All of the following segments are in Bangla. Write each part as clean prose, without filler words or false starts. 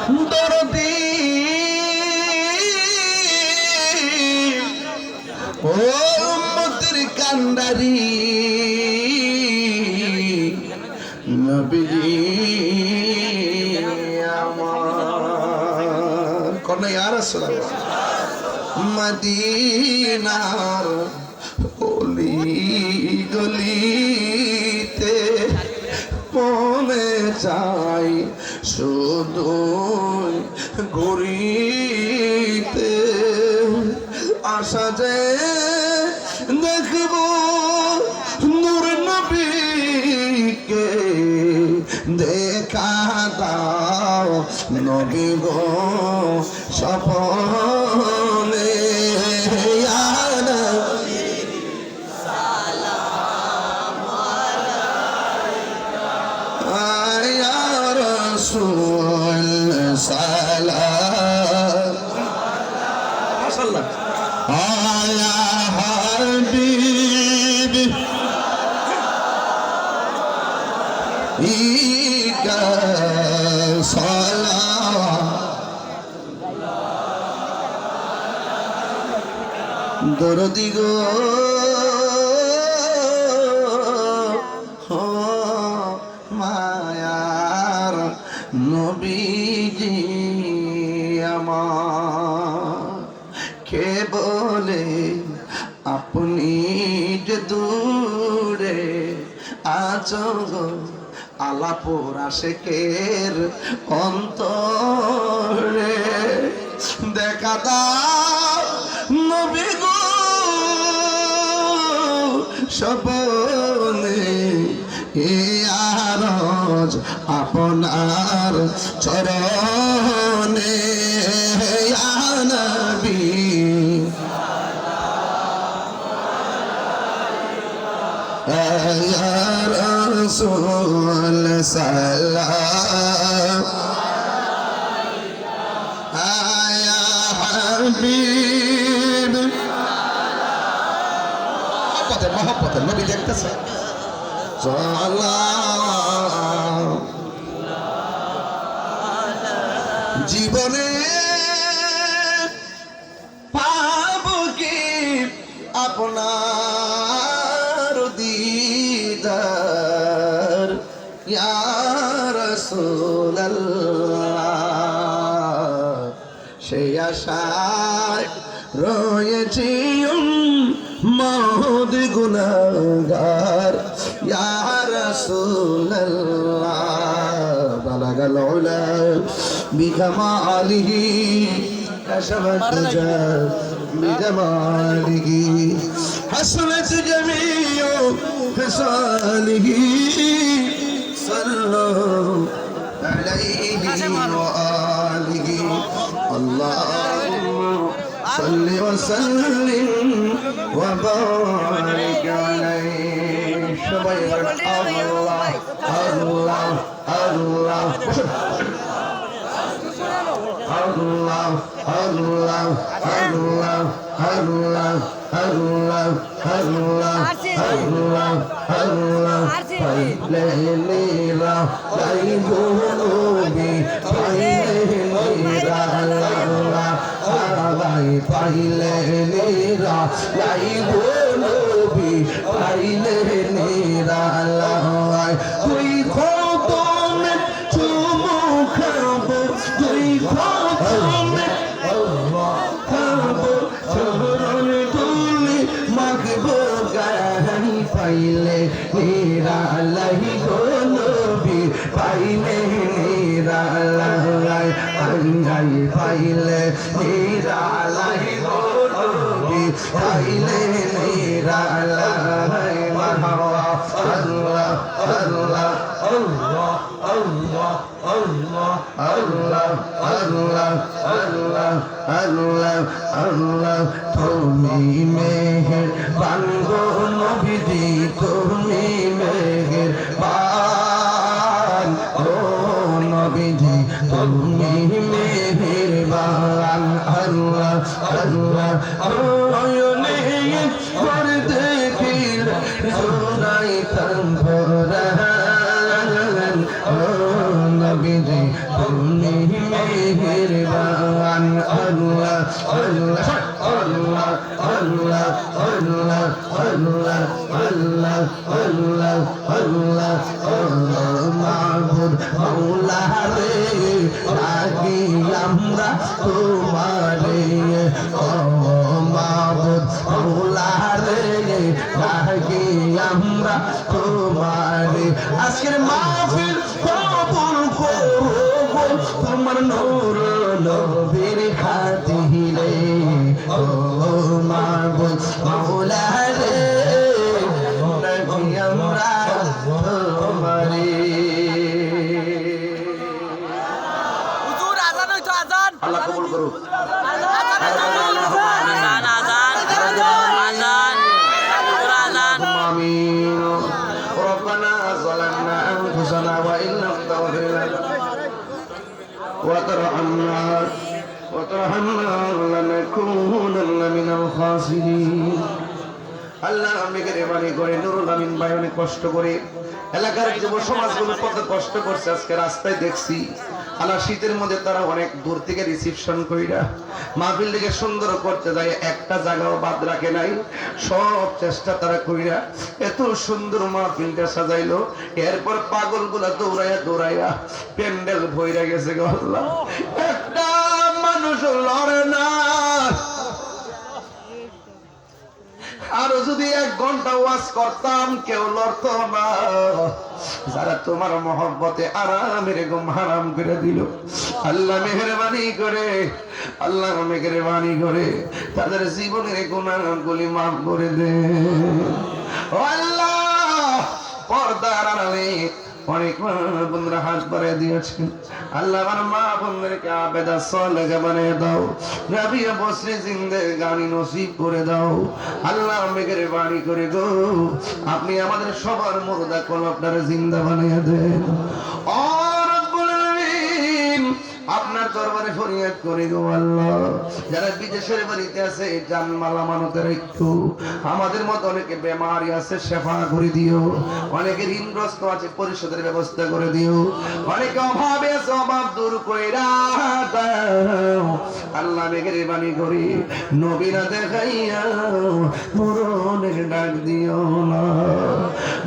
দরদি ও উম্মতের কান্ডারি নবীজি আমার কোন ইয়া রাসূলুল্লাহ মদিনার অলি গলিতে মনে চাই শুধু ঘুরিতে আশা যে দেখব নূর নবীকে দেখা দাও নবী গো স্বপনে ইয়া নবী সালাম আলাইকা ইয়া রাসূল সালাম মাশাআল্লাহ ইয়া হাবিব ইকা সালাম দরদি গো মায়ার নবীজি আমার কে বলে আপনি যে দূরে আছো গো আলাপুর আশেকের অন্তরে দেখা দাও নবী গো স্বপনে এ আরজ আপনার চরণে ইয়া নবী ইয়া রাসূল সালাম ইয়া হাবিব মহব্বতে নবী দেখতেছে সালাম জীবনে পাব কি আপনার দিদার ইয়া রাসূলুল্লাহ সেই আশায় রয়েছি মহদ গুনাহগার ইয়া রাসূলুল্লাহ বালাগাল উলা বিকামালিহি কাশাফাত দুজা বিজামালিহি হাসনাত জামিউ ফিসালিহি সাল্লাল্লাহু আলাইহি ওয়া আলিহি আল্লাহুম্মা صل وسلم وبارك عليه شباب الله الله الله الله الله الله الله الله الله الله الله ليلى ليلى পাইলে নীরা লাইব নবী পাইলে নীরা লাই তুই খতমে চুমু খাবো তুই খতমে খাবো চরণ তুলি মাগবো গাই পাইলে নীরা লাই গো নবী পাইলে নীরা লাই আই পাইলে নীরা লাই গো নবী পাইলে নীরা লাই মারহাবা আল্লাহ আল্লাহ আল্লাহ আল্লাহ আল্লাহ আল্লাহ আল্লাহ আল্লাহ আল্লাহ আল্লাহ তুমি মেহের বানগো নবীজি তুমি মেহের বান ও নবীজি তুমি মেহের বান আল্লাহ আল্লাহ নয়নে পর দেখিল জোড়াই তম্বরা নবীজি তুমি মেহেরবান আল্লাহ আল্লাহ আল্লাহ আল্লাহ আল্লাহ আল্লাহ আল্লাহ আল্লাহ আল্লাহ মাবুদ মাওলা রে ডাকি আমরা তোমারে ও মাবুদ মাওলা রে ডাকি আমরা তোমারে আজকের মাহফিল কবুল করো তোমার নূর নবীর খাতিরে ও মাবুদ মাওলা রে ডাকি আমরা তোমারে হুজুর আজান হইতো আজান আল্লাহ কবুল করুক آمين ربنا ظلمنا أنفسنا وإن لم تغفر لنا وترحمنا لنكونن من الخاسرين আল্লাহ আমি মেহেরবানি করে নুরুল আমিন ভাই অনেক কষ্ট করে এলাকার যুব সমাজগুলো কত কষ্ট করছে আজকে রাস্তায় দেখছি আল্লাহ শীতের মধ্যে তারা অনেক দূর থেকে রিসিপশন কইরা মাহফিলটাকে সুন্দর করতে যায় একটা জায়গাও বাদ রাখে নাই সব চেষ্টা তারা কইরা এত সুন্দর মাহফিলটা সাজাইলো এরপর পাগলগুলা দৌড়াইয়া দৌড়াইয়া প্যান্ডেল ভইরা গেছে গো আল্লাহ একটা মানুষ লড়ে না আর যদি 1 ঘন্টা ওয়াজ করতাম কেউ লড়তো না যারা তোমার মহব্বতে আরামের ঘুম হারাম করে দিল আল্লাহ মেহেরবানি করে আল্লাহ মেহেরবানি করে তাদের জীবনের গুনাহগুলি মাফ করে দে ও আল্লাহ পর্দার আড়ালে অনেক মা বোনরা হাত বাড়িয়ে দিয়েছেন আল্লাহ আমার মা বোনদেরকে আবেদা সালেহ বানিয়ে দাও রাবিয়া বসরি জিন্দেগানি নসিব করে দাও আল্লাহ মেহেরবানি করে গো আপনি আমাদের সবার মুর্দা কলব আপনারা জিন্দা বানিয়ে দেন ও রব্বুল আলামিন আপনার দরবারে ফরিয়াদ করি গো আল্লাহ যারা বিদেশের বাড়িতে আছে জানমাল আমানতের একটু আমাদের মতো অনেকে বেমারি আছে শেফা করে দিও অনেকে ঋণগ্রস্ত আছে পরিশোধের ব্যবস্থা করে দিও অনেকে অভাবে আছে অভাব দূর কইরা দাও আল্লাহ মেহেরবানি করি নবীরা দেখাইয়া মরণের ডাক দিও না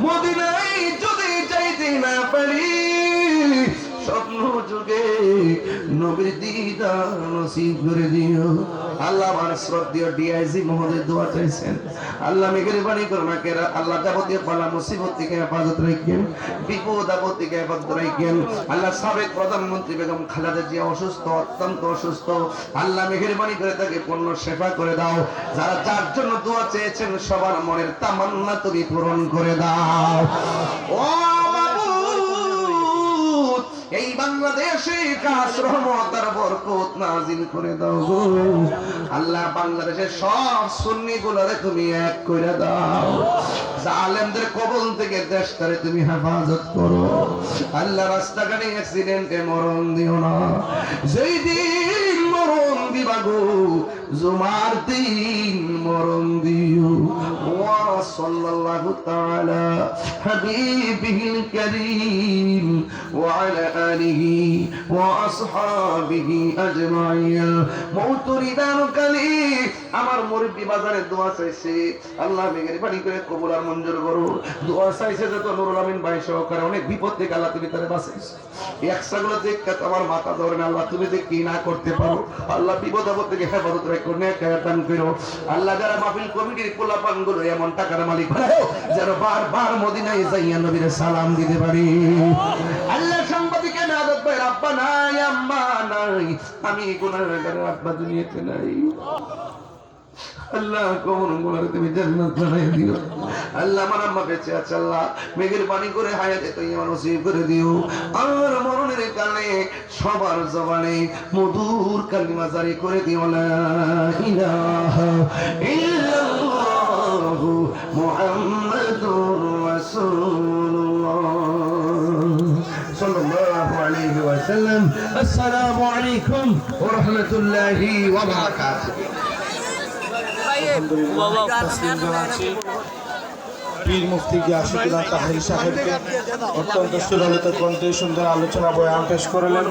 মদিনায় যদি যাইতে না পারি স্বপ্ন যুগে নবীর দিদার নসিব করে দিও আল্লাহ আমার শ্রদ্ধেয় ডিআইজি মহোদয় দোয়া চাইছেন আল্লাহ মেহেরবানি করুন কেরা আল্লাহ যাবতীয় বালা মুসিবত থেকে হেফাজত রাখেন বিপদ আপদ থেকে হেফাজত রাখেন আল্লাহ সাবেক প্রধানমন্ত্রী বেগম খালেদা জিয়া অসুস্থ অত্যন্ত অসুস্থ আল্লাহ মেহেরবানি করে তাকে পূর্ণ সেবা করে দাও যারা যার জন্য দোয়া চেয়েছেন সবার মনের তামান্না তুমি পূরণ করে দাও ও এই বাংলাদেশে কাজ রহমত আর বরকত নাজিল করে দাও গো আল্লাহ বাংলাদেশের সব সুন্নি গুলারে তুমি এক করে দাও জালেমদের কবল থেকে দেশটারে তুমি হেফাজত করো আল্লাহ রাস্তাঘাটে অ্যাক্সিডেন্টে মরণ দিও না যেই দিন মরণ দিবা গো জুমার দিন মরণ দিও ওয়া সাল্লাল্লাহু তাআলা হাবিবিল কারীম ওয়া আলা আলিহি ওয়া আসহাবিহি আজমাইন মওতুরিদান কালি আমার মুরব্বি বাজারে দোয়া চাইছে আল্লাহ মেহেরবানি করে কবুল আর মঞ্জুর করো দোয়া চাইছে যত নুরুল আমিন ভাই সহকারে অনেক বিপদ থেকে আল্লাহ তুমি তারে বাঁচাইছো একসাগুলো দেখে আমার মাথা ধরে না আল্লাহ তুমি যে কি না করতে পারো আল্লাহ বিপদ আপদ থেকে হেফাজত রাখো নেক দান করো আল্লাহ যারা মাহফিল কমিটির পোলাপান গুলো এমন টাকার মালিক বানাও যেন বারবার মদিনায় যাইয়া নবীর সালাম দিতে পারি আল্লাহ সাংবাদিকে নাদত ভাই আব্বা নাই আম্মা নাই আমি গুনাহগার আব্বা দুনিয়াতে নাই আল্লাহ কবর গুনারে তুমি জান্নাত বানাই দিও আল্লাহ আমার আম্মা বেঁচে আছে আল্লাহ মেহেরবানি করে হায়াতে তুমি আমার নসিব করে দিও আর মরণের কালে সবার জবানে মধুর কালিমা জারি করে দিও লা ইলাহা ইল্লাল্লাহ মুহাম্মাদুর রাসূলুল্লাহ সাল্লাল্লাহু আলাইহি ওয়াসাল্লাম আসসালামু আলাইকুম ওয়া রাহমাতুল্লাহি ওয়া বারাকাতুহু পীর মুফতি গিয়াসউদ্দিন তাহরি সাহেবকে অত্যন্ত সুললিত কণ্ঠে সুন্দর আলোচনা বয়ান পেশ করলেন।